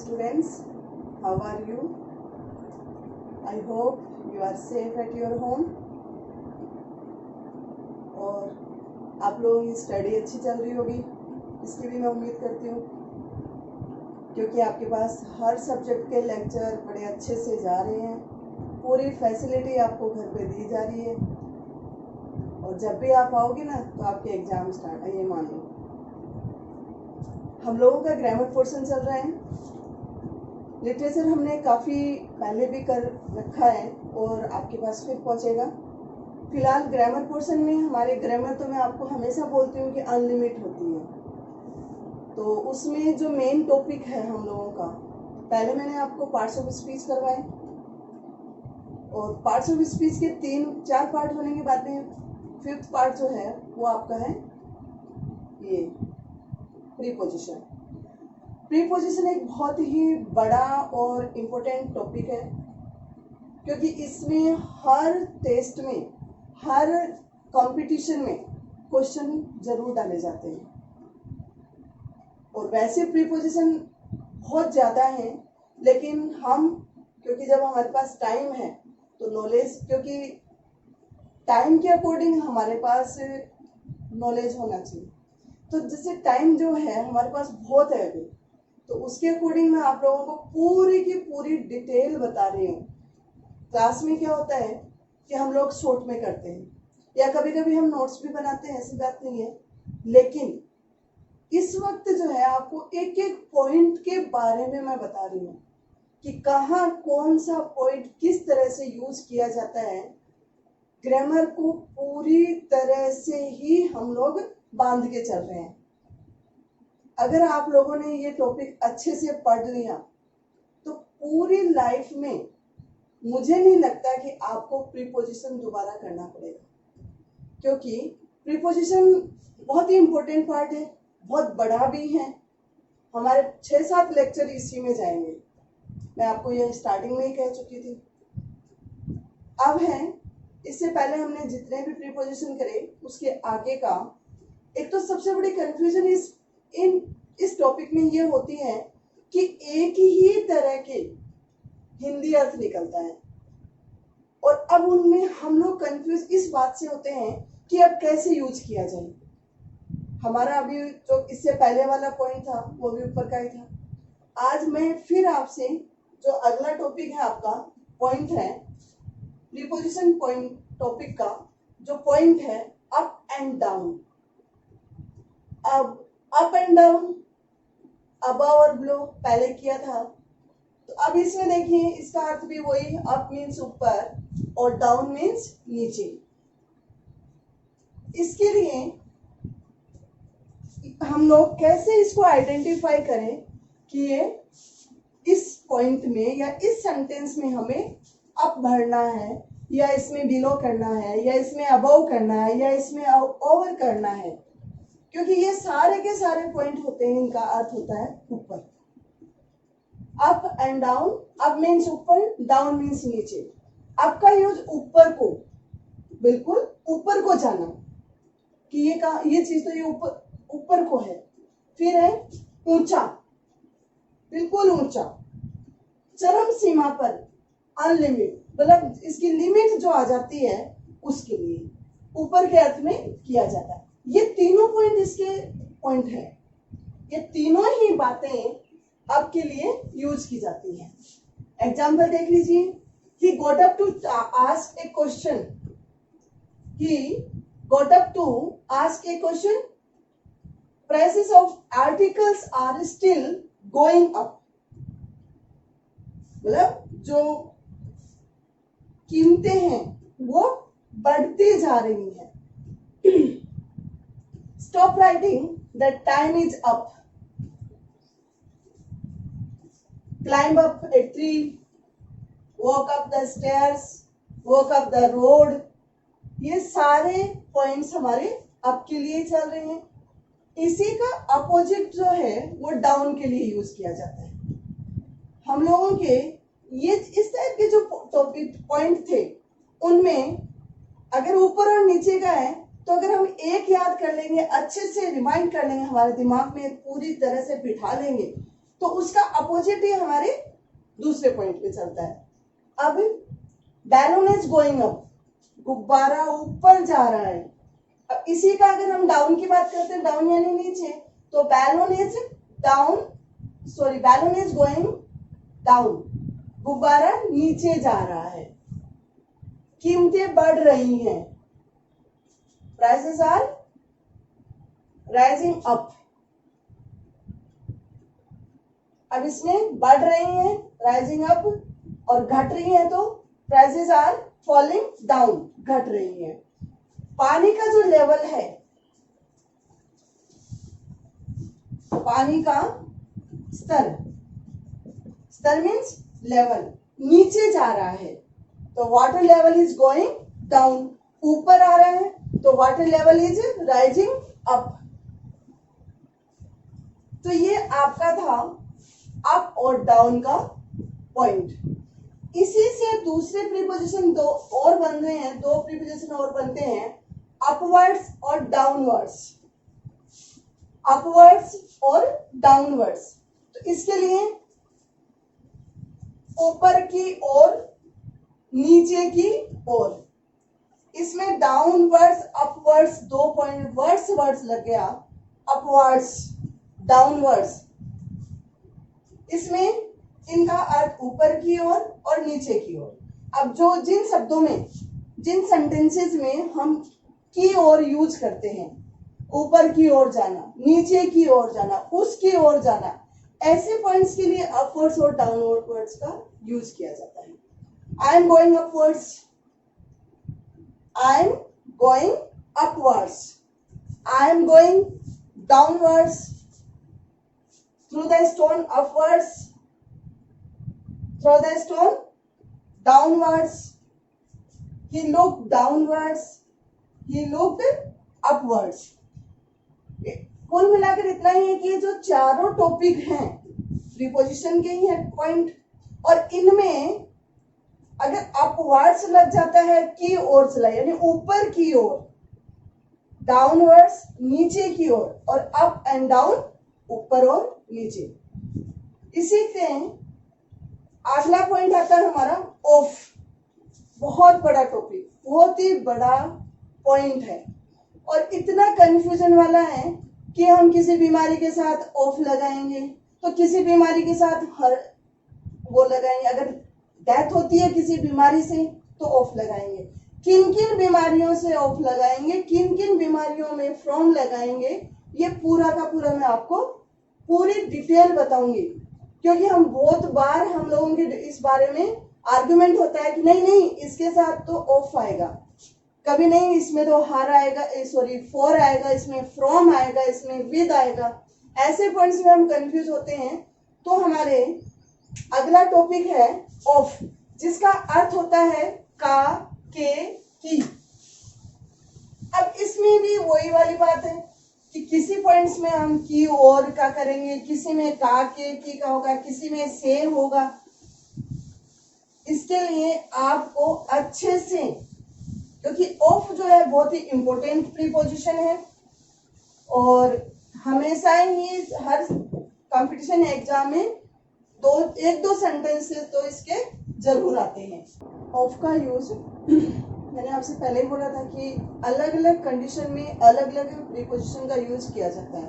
students, how are you? I hope you are safe at your home. और आप लोगों की स्टडी अच्छी चल रही होगी, इसकी भी मैं उम्मीद करती हूँ, क्योंकि आपके पास हर सब्जेक्ट के लेक्चर बड़े अच्छे से जा रहे हैं, पूरी फैसिलिटी आपको घर पे दी जा रही है। और जब भी आप आओगे ना तो आपके एग्जाम स्टार्ट है, ये मान लो। हम लोगों का ग्रामर पोर्शन चल रहा है। लिटरेचर हमने काफ़ी पहले भी कर रखा है और आपके पास फिर पहुंचेगा। फिलहाल ग्रामर पोर्शन में हमारे ग्रामर तो मैं आपको हमेशा बोलती हूँ कि अनलिमिट होती है, तो उसमें जो मेन टॉपिक है हम लोगों का, पहले मैंने आपको पार्ट्स ऑफ स्पीच करवाए और पार्ट्स ऑफ स्पीच के 3-4 पार्ट होने के बाद में 5th पार्ट जो है वो आपका है ये प्रीपोजिशन। प्रीपोजिशन एक बहुत ही बड़ा और इम्पोर्टेंट टॉपिक है, क्योंकि इसमें हर टेस्ट में, हर कंपटीशन में क्वेश्चन जरूर डाले जाते हैं। और वैसे प्रीपोजिशन बहुत ज़्यादा है, लेकिन हम क्योंकि जब हमारे पास टाइम है तो नॉलेज, क्योंकि टाइम के अकॉर्डिंग हमारे पास नॉलेज होना चाहिए। तो जैसे टाइम जो है हमारे पास बहुत है अभी, तो उसके अकॉर्डिंग मैं आप लोगों को पूरी की पूरी डिटेल बता रही हूँ। क्लास में क्या होता है कि हम लोग शॉर्ट में करते हैं या कभी कभी हम नोट्स भी बनाते हैं, ऐसी बात नहीं है, लेकिन इस वक्त जो है आपको एक एक पॉइंट के बारे में मैं बता रही हूँ कि कहाँ कौन सा पॉइंट किस तरह से यूज किया जाता है। ग्रामर को पूरी तरह से ही हम लोग बांध के चल रहे हैं। अगर आप लोगों ने ये टॉपिक अच्छे से पढ़ लिया तो पूरी लाइफ में मुझे नहीं लगता कि आपको प्रीपोजिशन दोबारा करना पड़ेगा, क्योंकि प्रीपोजिशन बहुत ही इम्पोर्टेंट पार्ट है, बहुत बड़ा भी है। हमारे 6-7 लेक्चर इसी में जाएंगे, मैं आपको ये स्टार्टिंग में ही कह चुकी थी। अब है, इससे पहले हमने जितने भी प्रीपोजिशन करे उसके आगे का एक तो सबसे बड़ी कंफ्यूजन इस टॉपिक में ये होती है कि एक ही तरह के हिंदी अर्थ निकलता है, और अब उनमें हम लोग कंफ्यूज इस बात से होते हैं कि अब कैसे यूज किया जाए। हमारा अभी जो इससे पहले वाला पॉइंट था वो भी ऊपर का ही था। आज मैं फिर आपसे जो अगला टॉपिक है, आपका पॉइंट है प्रीपोजिशन पॉइंट, टॉपिक का जो पॉइंट है अप एंड डाउन। अब अप एंड डाउन, अबव और बिलो पहले किया था, तो अब इसमें देखिए इसका अर्थ भी वही, अप मीन्स ऊपर और डाउन मीन्स नीचे। इसके लिए हम लोग कैसे इसको आइडेंटिफाई करें कि ये इस पॉइंट में या इस सेंटेंस में हमें अप भरना है या इसमें बिलो करना है या इसमें अबव करना है या इसमें ओवर करना है, क्योंकि ये सारे के सारे पॉइंट होते हैं, इनका अर्थ होता है ऊपर। Up and down, up means ऊपर, डाउन मीन्स नीचे। अप का यूज ऊपर को, बिल्कुल ऊपर को जाना कि ये चीज तो ये ऊपर को है। फिर है ऊंचा, बिल्कुल ऊंचा, चरम सीमा पर, अनलिमिट, मतलब इसकी लिमिट जो आ जाती है उसके लिए ऊपर के अर्थ में किया जाता है। ये तीनों पॉइंट इसके पॉइंट है, ये तीनों ही बातें आपके लिए यूज की जाती है। एग्जाम्पल देख लीजिए, he got up to ask a question, he got up to ask a question, prices of articles are still going up, मतलब जो कीमतें हैं वो बढ़ती जा रही हैं। Stop writing, the time is up. Climb up a tree, walk up the stairs, walk up the road. ये सारे पॉइंट्स हमारे अप के लिए चल रहे हैं। इसी का अपोजिट जो है वो डाउन के लिए यूज किया जाता है। हम लोगों के ये इस टाइप के जो टॉपिक पॉइंट थे, उनमें अगर ऊपर और नीचे का है तो अगर हम एक याद कर लेंगे, अच्छे से रिमाइंड कर लेंगे, हमारे दिमाग में पूरी तरह से बिठा लेंगे, तो उसका अपोजिट ही हमारे दूसरे पॉइंट पे चलता है। अब बैलून इज गोइंग अप, गुब्बारा ऊपर जा रहा है। अब इसी का अगर हम डाउन की बात करते हैं, डाउन यानी नीचे, तो balloon is down, sorry balloon is going down, गुब्बारा नीचे जा रहा है। कीमतें बढ़ रही हैं, प्राइसेस आर राइजिंग अप। अब इसमें बढ़ रही हैं राइजिंग अप और घट रही हैं तो प्राइसेस आर फॉलिंग डाउन, घट रही हैं। पानी का जो लेवल है, पानी का स्तर, स्तर मीन्स लेवल, नीचे जा रहा है तो water level is going down, ऊपर आ रहा है तो water level is rising up. तो ये आपका था अप और डाउन का पॉइंट। इसी से दूसरे प्रीपोजिशन दो और बन रहे हैं, दो प्रीपोजिशन और बनते हैं, अपवर्ड्स और डाउनवर्ड्स, अपवर्ड्स और डाउनवर्ड्स। तो इसके लिए ऊपर की ओर, नीचे की ओर, इसमें डाउनवर्ड्स अपवर्ड्स दो पॉइंट, वर्ड्स लग गया, अपवर्ड्स डाउनवर्ड्स। इसमें इनका अर्थ ऊपर की ओर और नीचे की ओर। अब जो जिन शब्दों में, जिन सेंटेंसेस में हम की ओर यूज करते हैं, ऊपर की ओर जाना, नीचे की ओर जाना, उसकी ओर जाना, ऐसे पॉइंट्स के लिए अपवर्ड्स और डाउनवर्ड वर्ड्स का यूज किया जाता है। I am going upwards, I am going upwards, I am going downwards, through the stone upwards, throw the stone downwards, he looked downwards, he looked upwards। कुल मिलाकर इतना ही है कि जो चारों टॉपिक हैं प्रीपोजिशन के ही है पॉइंट, और इनमें अगर अपवर्ड्स लग जाता है की ओर चला, यानी ऊपर की ओर, डाउनवर्ड्स नीचे की ओर, और अप एंड डाउन ऊपर और नीचे। इसी से अगला पॉइंट आता है हमारा ऑफ। बहुत बड़ा टॉपिक, बहुत ही बड़ा पॉइंट है और इतना कंफ्यूजन वाला है कि हम किसी बीमारी के साथ ऑफ लगाएंगे तो किसी बीमारी के साथ हर वो लगाएंगे, अगर डेथ होती है किसी बीमारी से तो ऑफ लगाएंगे, किन किन बीमारियों से ऑफ लगाएंगे, किन किन बीमारियों में फ्रॉम लगाएंगे, ये पूरा का पूरा मैं आपको पूरी डिटेल बताऊंगी। क्योंकि हम बहुत बार हम लोगों के इस बारे में आर्गुमेंट होता है कि नहीं नहीं इसके साथ तो ऑफ आएगा, कभी नहीं इसमें तो हर आएगा, सॉरी फॉर आएगा, इसमें फ्रॉम आएगा, इसमें विद आएगा। ऐसे पॉइंट्स में हम कंफ्यूज होते हैं। तो हमारे अगला टॉपिक है ऑफ, जिसका अर्थ होता है का, के, की। अब इसमें भी वही वाली बात है कि किसी पॉइंट्स में हम की और का करेंगे, किसी में का, के, की का होगा, किसी में से होगा। इसके लिए आपको अच्छे से, क्योंकि ऑफ जो है बहुत ही इंपॉर्टेंट प्रीपोजिशन है और हमेशा ही हर कंपटीशन एग्जाम में एक दो सेंटेंसेस तो इसके जरूर आते हैं। ऑफ का यूज मैंने आपसे पहले ही बोला था कि अलग अलग कंडीशन में अलग अलग प्रीपोजिशन का यूज किया जाता है।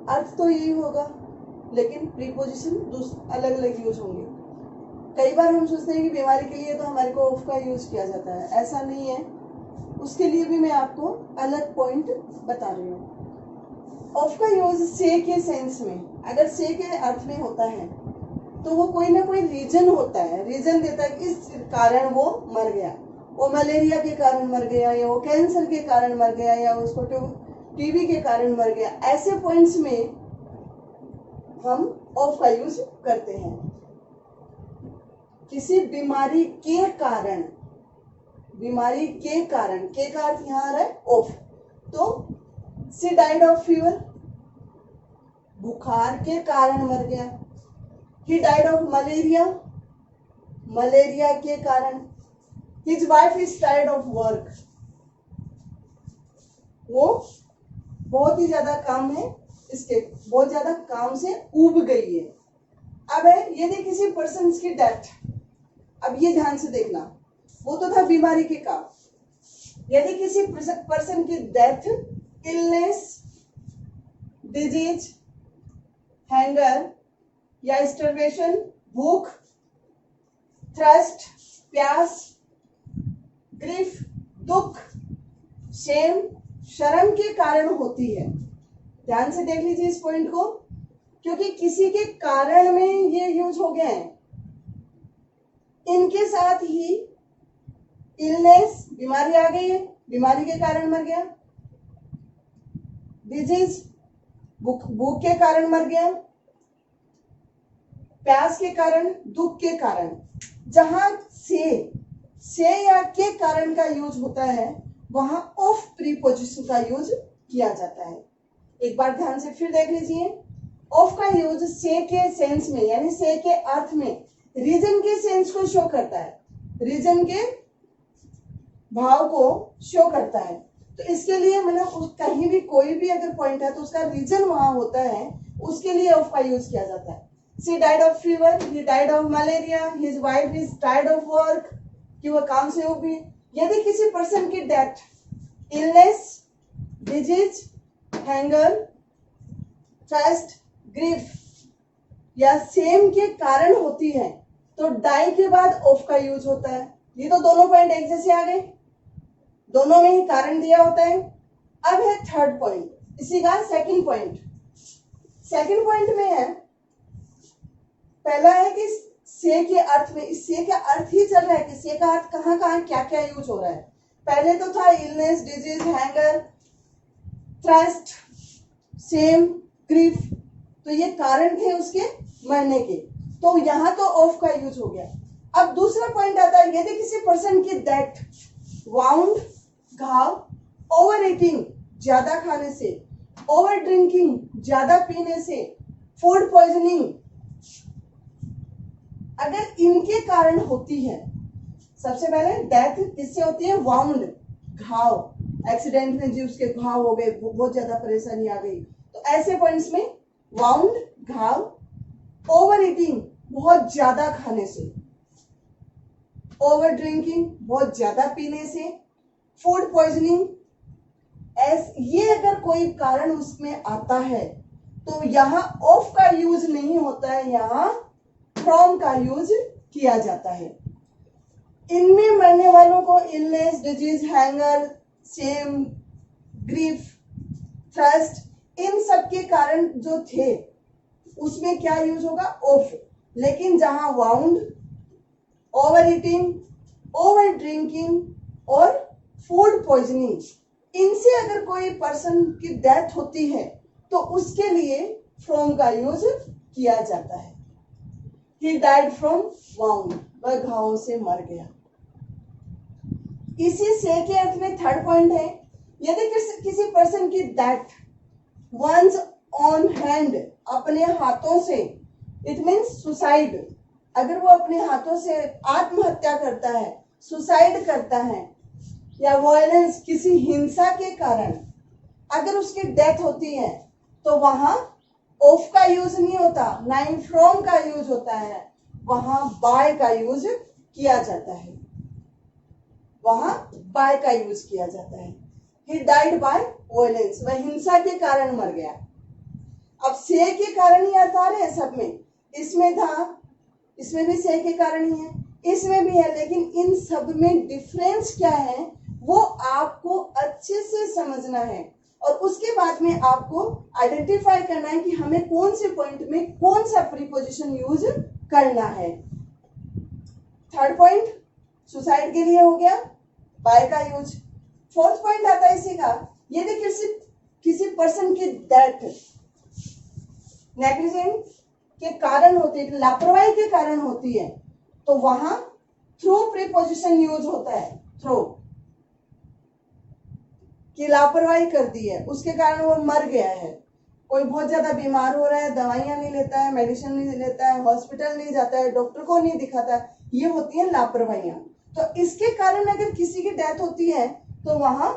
अर्थ तो यही होगा लेकिन प्रीपोजिशन अलग अलग यूज होंगे। कई बार हम सोचते हैं कि बीमारी के लिए तो हमारे को ऑफ का यूज किया जाता है, ऐसा नहीं है। उसके लिए भी मैं आपको अलग पॉइंट बता रही हूँ। ऑफ का यूज से के सेंस में, अगर से के अर्थ में होता है तो वो कोई ना कोई रीजन होता है, रीजन देता है कि इस कारण वो मर गया, वो मलेरिया के कारण मर गया, या वो कैंसर के कारण मर गया, या उसको टीबी के कारण मर गया। ऐसे पॉइंट्स में हम ऑफ का यूज करते हैं। किसी बीमारी के कारण, बीमारी के कारण, के का अर्थ यहाँ आ रहा है ऑफ। तो शी डाइड ऑफ फीवर, बुखार के कारण मर गया। He died of malaria, malaria के कारण। His wife is tired of work, वो बहुत ही ज्यादा काम में इसके बहुत ज्यादा काम से ऊब गई है। अब है यदि किसी पर्सन की डेथ, अब ये ध्यान से देखना, वो तो था बीमारी के काम। यदि किसी पर्सन की डेथ इलनेस, डिजीज, हैंगर या स्टरवेशन, भूख, थ्रस्ट, प्यास, ग्रीफ, दुख, शेम, शर्म के कारण होती है। ध्यान से देख लीजिए इस पॉइंट को, क्योंकि किसी के कारण में ये यूज हो गए हैं। इनके साथ ही इलनेस, बीमारी आ गई है, बीमारी के कारण मर गया, डिजीज, भूख के कारण मर गया, प्यास के कारण, दुख के कारण। जहां से या के कारण का यूज होता है वहां ऑफ प्रीपोजिशन का यूज किया जाता है। एक बार ध्यान से फिर देख लीजिए, ऑफ का यूज से के सेंस में, यानी से के अर्थ में रीजन के सेंस को शो करता है, रीजन के भाव को शो करता है। तो इसके लिए मतलब कहीं भी कोई भी अगर पॉइंट है तो उसका रीजन वहां होता है, उसके लिए ऑफ का यूज किया जाता है। She died of fever, he died of malaria, his wife is tired of work, कि वह काम से उबी। यदि किसी पर्सन की death illness, disease, hanger, thrust, grief या सेम के कारण होती है तो डाई के बाद ऑफ का यूज होता है। ये तो दोनों पॉइंट एक जैसे आ गए, दोनों में ही कारण दिया होता है। अब है थर्ड पॉइंट, इसी का सेकंड पॉइंट। सेकंड पॉइंट में है, पहला है कि से के अर्थ में, इस से का अर्थ ही चल रहा है कि से का अर्थ कहाँ कहाँ क्या क्या यूज हो रहा है। पहले तो था illness, disease, hanger, thrust, same, grief, तो ये कारण थे उसके मरने के, तो यहां तो ऑफ का यूज हो गया। अब दूसरा पॉइंट आता है, यदि किसी पर्सन की डेथ वाउंड, घाव, ओवर ईटिंग, ज्यादा खाने से, ओवर ड्रिंकिंग, ज्यादा पीने से, फूड पॉइजनिंग, अगर इनके कारण होती है। सबसे पहले डेथ किससे होती है? वाउंड, घाव, एक्सीडेंट में जी उसके घाव हो गए, बहुत ज्यादा परेशानी आ गई, तो ऐसे पॉइंट्स में वाउंड, घाव, ओवर ईटिंग, बहुत ज्यादा खाने से, ओवर ड्रिंकिंग, बहुत ज्यादा पीने से, फूड पॉइजनिंग, ये अगर कोई कारण उसमें आता है तो यहाँ ऑफ का यूज नहीं होता है, यहाँ फ्रॉम का यूज किया जाता है। इनमें मरने वालों को illness, disease, hunger, shame, grief, thirst, इन सब के कारण जो थे उसमें क्या यूज होगा? ऑफ। लेकिन जहां wound, over eating, over drinking और फूड पॉइजनिंग, इनसे अगर कोई पर्सन की डेथ होती है तो उसके लिए फ्रॉम का यूज किया जाता है। He died from wound, वह घावों से मर गया। इसी से के अर्थ में थर्ड पॉइंट है, यदि किसी पर्सन की डेथ one's own hand, अपने हाथों से, इट मीन्स सुसाइड, अगर वो अपने हाथों से आत्महत्या करता है, सुसाइड करता है, या वायलेंस, किसी हिंसा के कारण अगर उसकी डेथ होती है तो वहां ऑफ का यूज नहीं होता, ना ही फ्रॉम का यूज होता है, वहां बाय का यूज किया जाता है, वहां बाय का यूज किया जाता है। He died by violence, वह हिंसा के कारण मर गया। अब से के कारण ही अर्थ आ रहे हैं सब में, इसमें था, इसमें भी से के कारण ही है, इसमें भी है, लेकिन इन सब में डिफरेंस क्या है वो आपको अच्छे से समझना है और उसके बाद में आपको आइडेंटिफाई करना है कि हमें कौन से पॉइंट में कौन सा प्रीपोजिशन यूज करना है। थर्ड पॉइंट सुसाइड के लिए हो गया बाय का यूज। फोर्थ पॉइंट आता है इसी का, यदि किसी पर्सन की डेथ नेग्लिजेंट के कारण होती है, लापरवाही के कारण होती है, तो वहां थ्रू प्रीपोजिशन यूज होता है। थ्रू कि लापरवाही कर दी है, उसके कारण वो मर गया है। कोई बहुत ज्यादा बीमार हो रहा है, दवाइयां नहीं लेता है, मेडिसिन नहीं लेता है, हॉस्पिटल नहीं जाता है, डॉक्टर को नहीं दिखाता, ये होती है लापरवाहियां। तो इसके कारण अगर किसी की डेथ होती है तो वहां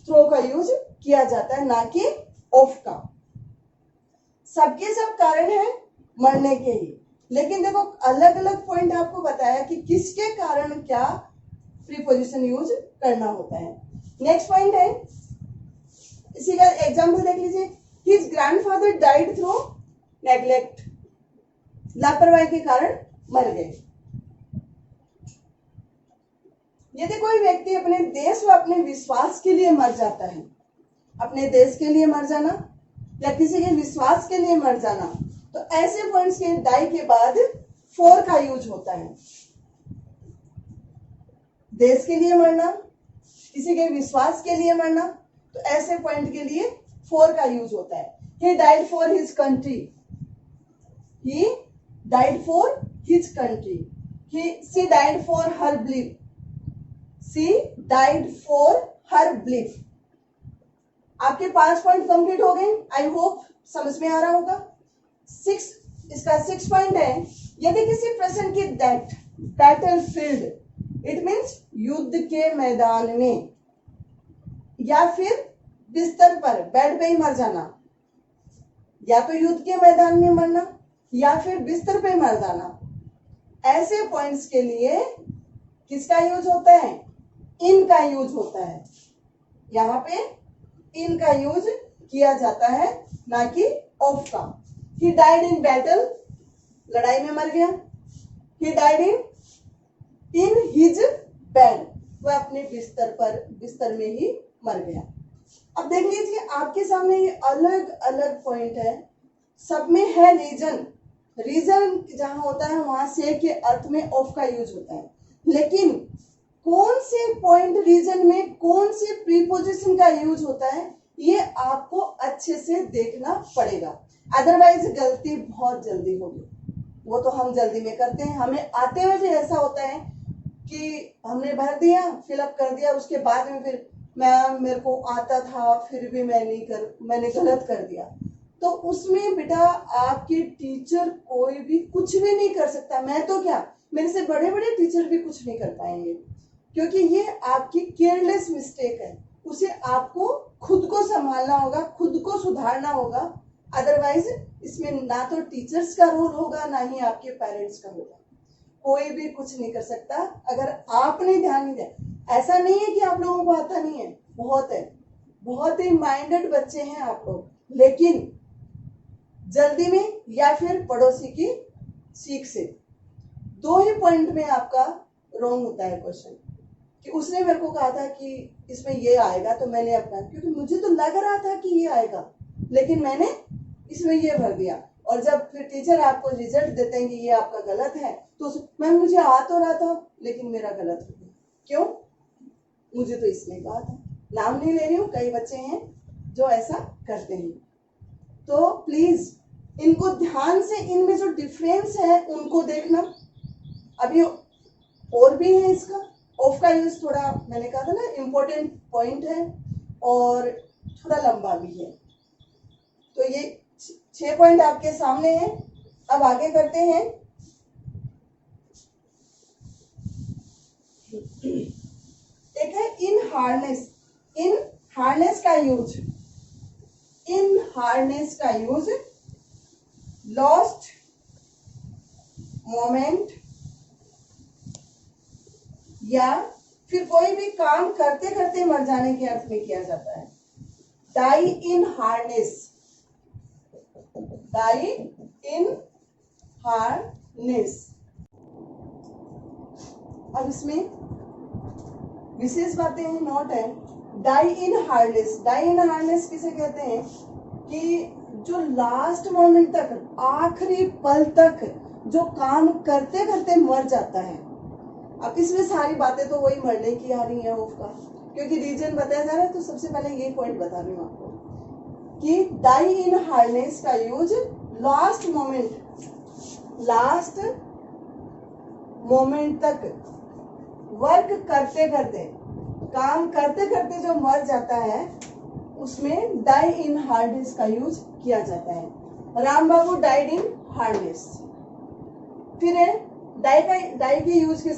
थ्रो का यूज किया जाता है, ना कि ऑफ का। सबके सब कारण है मरने के ही, लेकिन देखो अलग अलग पॉइंट आपको बताया कि किसके कारण क्या प्रीपोजिशन यूज करना होता है। नेक्स्ट पॉइंट है, इसी का एग्जाम्पल देख लीजिए, his grandfather died through neglect, लापरवाही के कारण मर गए। यदि कोई व्यक्ति अपने देश व अपने विश्वास के लिए मर जाता है, अपने देश के लिए मर जाना या किसी के विश्वास के लिए मर जाना, तो ऐसे पॉइंट्स के डाई के बाद फॉर का यूज होता है। देश के लिए मरना, किसी के विश्वास के लिए मरना, तो ऐसे पॉइंट के लिए फॉर का यूज होता है। He died for his country. He died for his country. She died for her belief. She died for her belief. आपके 5 पॉइंट कंप्लीट हो गए। आई होप समझ में आ रहा होगा। इसका 6 पॉइंट है, यदि किसी पर्सन की death battle field, it means युद्ध के मैदान में या फिर बिस्तर पर बेड पे ही मर जाना, या तो युद्ध के मैदान में मरना या फिर बिस्तर पे मर जाना, ऐसे पॉइंट्स के लिए किसका यूज होता है? इन का यूज होता है। यहाँ पे इन का यूज किया जाता है, ना कि ऑफ का। ही डाइड इन बैटल, लड़ाई में मर गया। He died in his bed, वह अपने बिस्तर में ही मर गया। अब देख लीजिए आपके सामने ये अलग अलग पॉइंट है, सब में है रीजन। रीजन जहां होता है वहां से के अर्थ में ऑफ का यूज होता है, लेकिन कौन से पॉइंट रीजन में कौन से प्रीपोजिशन का यूज होता है ये आपको अच्छे से देखना पड़ेगा, अदरवाइज गलती बहुत जल्दी होगी। वो तो हम जल्दी में करते हैं, हमें आते हुए भी ऐसा होता है कि हमने भर दिया, फिलअप कर दिया, उसके बाद में फिर मैम मेरे को आता था फिर भी मैंने गलत कर दिया। तो उसमें बेटा आपके टीचर कोई भी कुछ भी नहीं कर सकता। मैं तो क्या, मेरे से बड़े बड़े टीचर भी कुछ नहीं कर पाएंगे, क्योंकि ये आपकी केयरलेस मिस्टेक है। उसे आपको खुद को संभालना होगा, खुद को सुधारना होगा, अदरवाइज इसमें ना तो टीचर्स का रोल होगा ना ही आपके पेरेंट्स का होगा। कोई भी कुछ नहीं कर सकता अगर आपने ध्यान नहीं दिया। ऐसा नहीं है कि आप लोगों को आता नहीं है, बहुत है, बहुत ही माइंडेड बच्चे हैं आप लोग, लेकिन जल्दी में या फिर पड़ोसी की सीख से, दो ही पॉइंट में आपका रॉन्ग होता है क्वेश्चन। कि उसने मेरे को कहा था कि इसमें ये आएगा तो मैंने अपना, क्योंकि मुझे तो लग रहा था कि ये आएगा, लेकिन मैंने इसमें ये भर दिया। और जब फिर टीचर आपको रिजल्ट देते हैं कि ये आपका गलत है, तो मैम मुझे आ तो रहा था लेकिन मेरा गलत हो गया। क्यों? मुझे तो इसने कहा था। नाम नहीं ले रही हूँ, कई बच्चे हैं जो ऐसा करते हैं। तो प्लीज इनको ध्यान से, इनमें जो डिफरेंस है उनको देखना। अभी और भी है इसका, ऑफ का यूज थोड़ा मैंने कहा था ना इम्पोर्टेंट पॉइंट है और थोड़ा लंबा भी है। तो ये 6 पॉइंट आपके सामने हैं। अब आगे करते हैं। एक है इन हार्नेस। इन हार्नेस का यूज, इन हार्नेस का यूज लॉस्ट मोमेंट या फिर कोई भी काम करते करते मर जाने के अर्थ में किया जाता है। डाई इन हार्नेस, डाई इन हार्नेस। अब इसमें विशेष बातें हैं, नोट है। डाई इन हार्नेस, डाई इन हार्नेस किसे कहते हैं? कि जो लास्ट मोमेंट तक, आखिरी पल तक जो काम करते करते मर जाता है। अब इसमें सारी बातें तो वही मरने की आ रही है ऑफ का, क्योंकि रीजन बताया जा रहा है। तो सबसे पहले ये पॉइंट बता रही हूँ आपको कि डाई इन हार्नेस का use last moment, last moment तक वर्क करते करते, काम करते करते जो मर जाता है उसमें डाई इन हार्नेस का यूज किया जाता है। राम बाबू डाइड इन हार्नेस। फिर है डाई के यूज के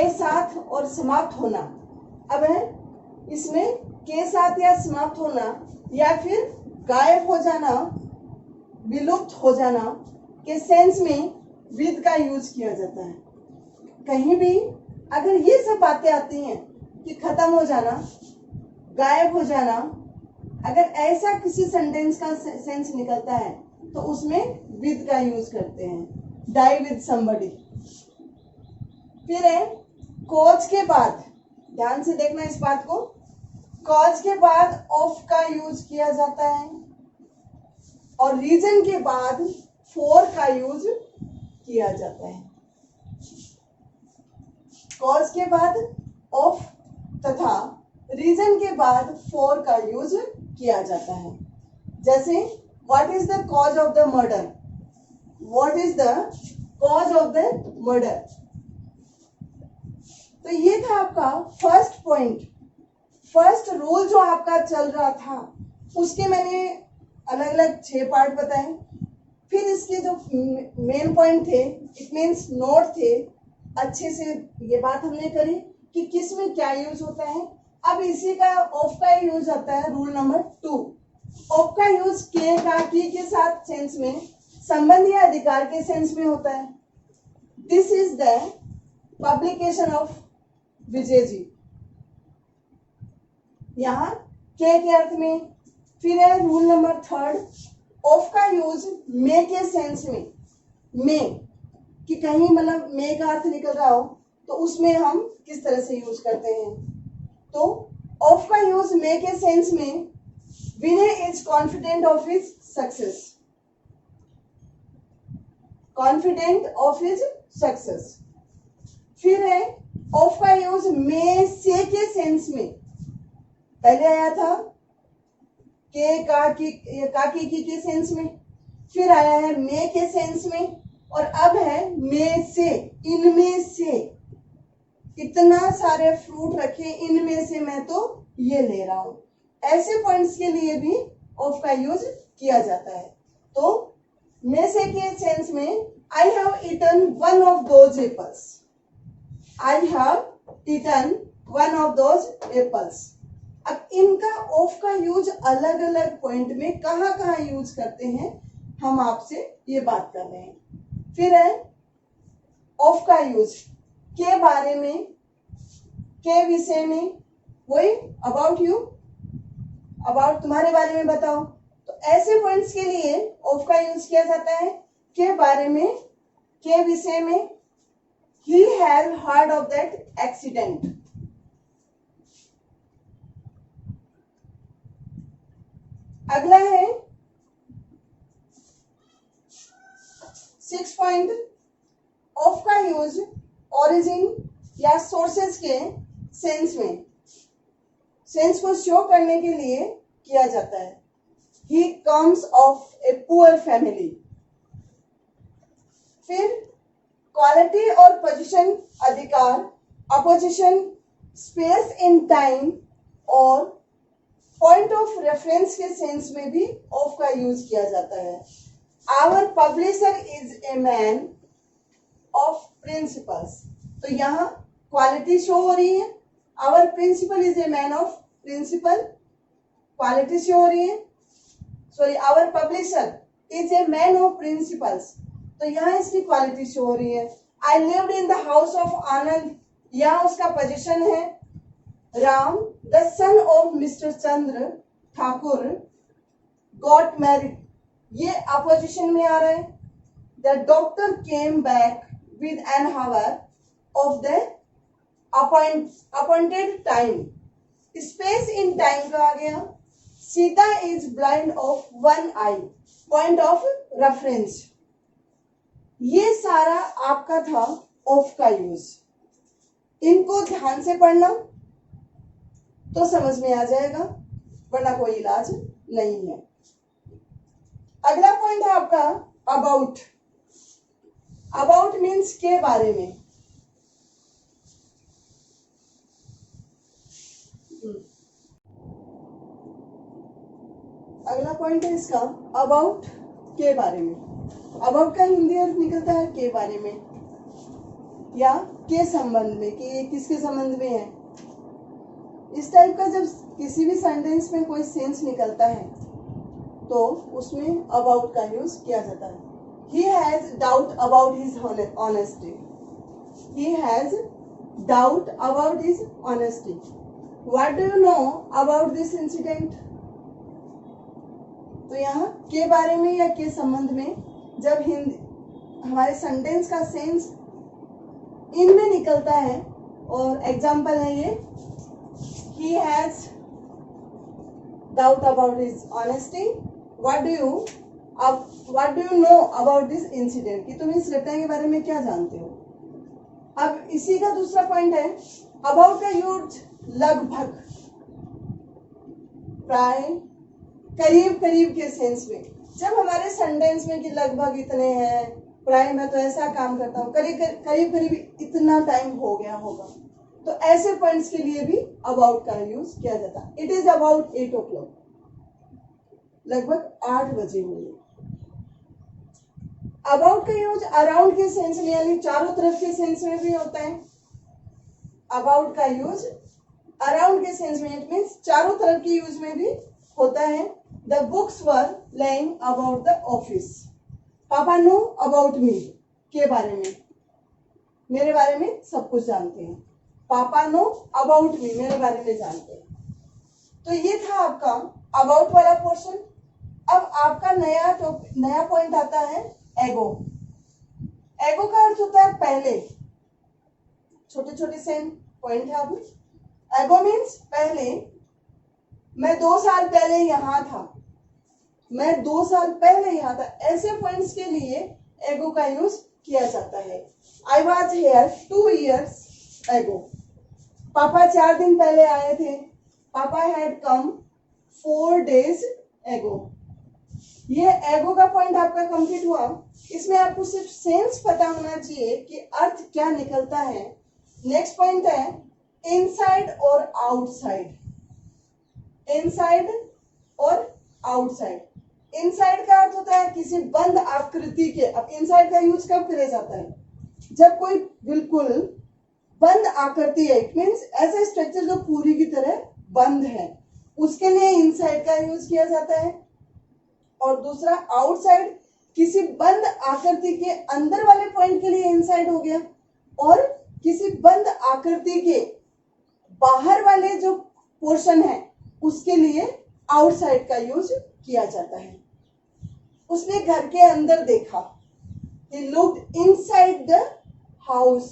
साथ और समाप्त होना। अब है इसमें के साथ या समाप्त होना या फिर गायब हो जाना, विलुप्त हो जाना के सेंस में विद का यूज किया जाता है। कहीं भी अगर ये सब बातें आती हैं कि खत्म हो जाना, गायब हो जाना, अगर ऐसा किसी सेंटेंस का सेंस निकलता है तो उसमें विद का यूज करते हैं। Die with somebody. फिर है कॉज के बाद, ध्यान से देखना इस बात को, कॉज के बाद ऑफ का यूज किया जाता है और रीजन के बाद फॉर का यूज किया जाता है। कॉज के बाद ऑफ तथा रीजन के बाद फॉर का यूज किया जाता है। जैसे what is the cause of the murder, what is the cause of the murder. तो ये था आपका फर्स्ट पॉइंट, फर्स्ट रूल जो आपका चल रहा था, उसके मैंने अलग अलग 6 पार्ट बताए। फिर इसके जो मेन पॉइंट थे, इट मीन्स नोट थे, अच्छे से ये बात हमने करी कि किस में क्या यूज होता है। अब इसी का ऑफ का यूज आता है रूल नंबर 2। ऑफ का यूज के का की के साथ सेंस में, संबंध या अधिकार के सेंस में होता है। This is the publication of Vijay ji, यहाँ के अर्थ में। फिर है रूल नंबर 3, ऑफ का यूज मे के सेंस में, मे कि कहीं मतलब मे का अर्थ निकल रहा हो तो उसमें हम किस तरह से यूज करते हैं। तो ऑफ का यूज मे के सेंस में, Vinay is confident of his success, confident of his success. फिर है ऑफ का यूज मे से के सेंस में, पहले आया था के का की के सेंस में, फिर आया है मे के सेंस में, और अब है मे से, इनमें से। इतना सारे फ्रूट रखे, इनमें से मैं तो ये ले रहा हूं। ऐसे पॉइंट्स के लिए भी ऑफ का यूज किया जाता है। तो मे से के सेंस में, I have eaten one of those apples, I have eaten one of those apples. अब इनका ऑफ का यूज अलग अलग पॉइंट में कहाँ कहाँ यूज करते हैं, हम आपसे ये बात कर रहे हैं। फिर है ऑफ का यूज के बारे में, के विषय में, वही अबाउट यू, अबाउट तुम्हारे बारे में बताओ। तो ऐसे पॉइंट्स के लिए ऑफ का यूज किया जाता है। के बारे में, के विषय में, he has heard of that accident. अगला है 6 पॉइंट, ऑफ का यूज ओरिजिन या सोर्सेस के सेंस में, सेंस को शो करने के लिए किया जाता है। He comes of a poor family. फिर क्वालिटी और पोजीशन, अधिकार, अपोजिशन, स्पेस इन टाइम और पॉइंट ऑफ रेफरेंस के सेंस में भी ऑफ का यूज किया जाता है। Our publisher is a man of principles. तो यहाँ क्वालिटी शो हो रही है, our principal is a man of principle, quality show हो रही है। Sorry, our publisher is a man of principles, तो यहाँ इसकी क्वालिटी शो हो रही है। I lived in the house of Anand, यहाँ उसका पोजीशन है। Ram the son of mister Chandra Thakur got married, ये अपोजिशन में आ रहा है। The doctor came back with an hour of the appointed time, space in time का आ गया। Sita is blind of one I, point of reference. ये सारा आपका था ऑफ का यूज। इनको ध्यान से पढ़ना तो समझ में आ जाएगा, वरना कोई इलाज नहीं है। अगला पॉइंट है आपका अबाउट। अबाउट मीन्स के बारे में। अगला पॉइंट है इसका अबाउट, के बारे में। अबाउट का हिंदी अर्थ निकलता है के बारे में या के संबंध में, कि ये किसके संबंध में है। इस टाइप का जब किसी भी सेंटेंस में कोई सेंस निकलता है तो उसमें अबाउट का यूज किया जाता है. He has doubt about his honesty. He has doubt about his honesty. What do you know about this incident? तो यहाँ के बारे में या के संबंध में जब हिंदी हमारे सेंटेंस का सेंस इनमें निकलता है और एग्जाम्पल है ये, he has doubt about his honesty. What do you know about this incident? कि तुम इस घटना के बारे में क्या जानते हो. अब इसी का दूसरा पॉइंट है, अबाउट का यूज लगभग, प्राय, करीब करीब के सेंस में. जब हमारे सेंटेंस में कि लगभग इतने हैं, प्राय मैं तो ऐसा काम करता हूँ, करीब करीब इतना टाइम हो गया होगा, तो ऐसे पॉइंट्स के लिए भी अबाउट का यूज किया जाता है. It is about 8 o'clock. लगभग 8 बजे हुए. अबाउट का यूज अराउंड के सेंस में यानी चारों तरफ के सेंस में भी होता है. अबाउट का यूज अराउंड के सेंस में, इट मीन्स चारों तरफ के यूज में भी होता है. The books were laying about the office. पापा नो अबाउट मी, के बारे में, मेरे बारे में सब कुछ जानते हैं. पापा नो अबाउट मी, मेरे बारे में जानते हैं. तो ये था आपका अबाउट वाला पोर्शन. अब आपका नया पॉइंट आता है एगो. एगो का अर्थ होता है पहले. छोटे छोटे से पॉइंट है. अब एगो मीन्स पहले. मैं 2 साल पहले यहां था, मैं 2 साल पहले यहां था. ऐसे पॉइंट्स के लिए एगो का यूज किया जाता है. आई वॉज हेयर 2 years एगो. पापा 4 दिन पहले आए थे. पापा हैड कम 4 days एगो. ये एगो का पॉइंट आपका कंप्लीट हुआ. इसमें आपको सिर्फ सेंस पता होना चाहिए कि अर्थ क्या निकलता है. नेक्स्ट पॉइंट है इनसाइड और आउटसाइड. इनसाइड और आउटसाइड. इनसाइड का अर्थ होता है किसी बंद आकृति के. अब इनसाइड का यूज कब किया जाता है? जब कोई बिल्कुल बंद आकृति है, इट मीन्स ऐसा स्ट्रक्चर जो पूरी की तरह बंद है, उसके लिए इनसाइड का यूज किया जाता है. और दूसरा आउटसाइड, किसी बंद आकृति के अंदर वाले पॉइंट के लिए इनसाइड हो गया, और किसी बंद आकृति के बाहर वाले जो पोर्शन है उसके लिए आउटसाइड का यूज किया जाता है. उसने घर के अंदर देखा. He looked inside the house.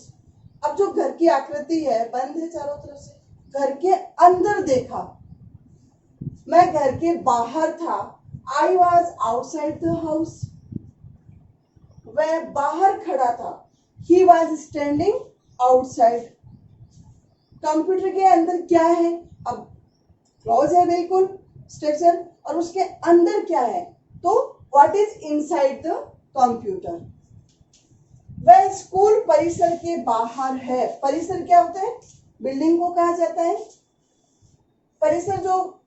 अब जो घर की आकृति है बंद है चारों तरफ से, घर के अंदर देखा. मैं घर के बाहर था. I was outside the house. वह बाहर खड़ा था. He was standing outside. Computer के अंदर क्या है? अब क्लोज है बिल्कुल स्ट्रक्चर, और उसके अंदर क्या है? तो what is inside the computer? वह स्कूल परिसर के बाहर है. परिसर क्या होता है? बिल्डिंग को कहा जाता है. परिसर जो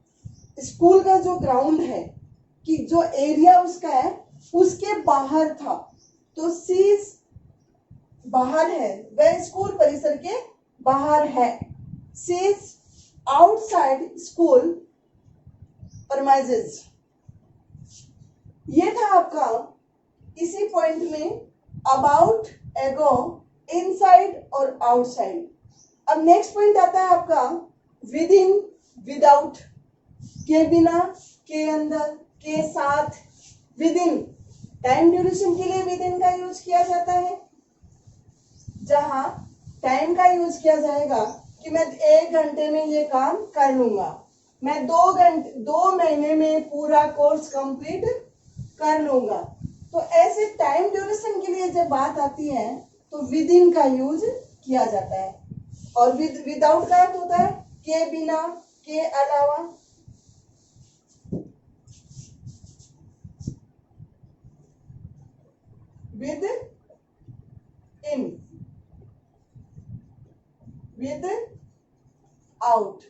स्कूल का जो ग्राउंड है, कि जो एरिया उसका है, उसके बाहर था. तो सीज बाहर है, वह स्कूल परिसर के बाहर है. Sees outside school premises. ये था आपका इसी पॉइंट में अबाउट, एगो, इनसाइड और आउटसाइड. अब नेक्स्ट पॉइंट आता है आपका विद इन, विदाउट. के बिना, के अंदर, के साथ. विद इन टाइम ड्यूरेशन के लिए विद इन का यूज किया जाता है. जहां टाइम का यूज किया जाएगा कि मैं 1 घंटे में ये काम कर लूंगा, मैं 2 महीने में पूरा कोर्स कंप्लीट कर लूंगा. तो ऐसे टाइम ड्यूरेशन के लिए जब बात आती है तो विद इन का यूज किया जाता है. और विदाउट का अर्थ होता है के बिना, के अलावा. With in, with out.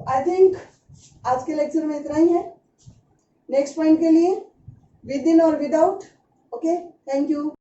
I think आज के लेक्चर में इतना ही है. नेक्स्ट पॉइंट के लिए विद इन और विदाउट. Okay, thank you.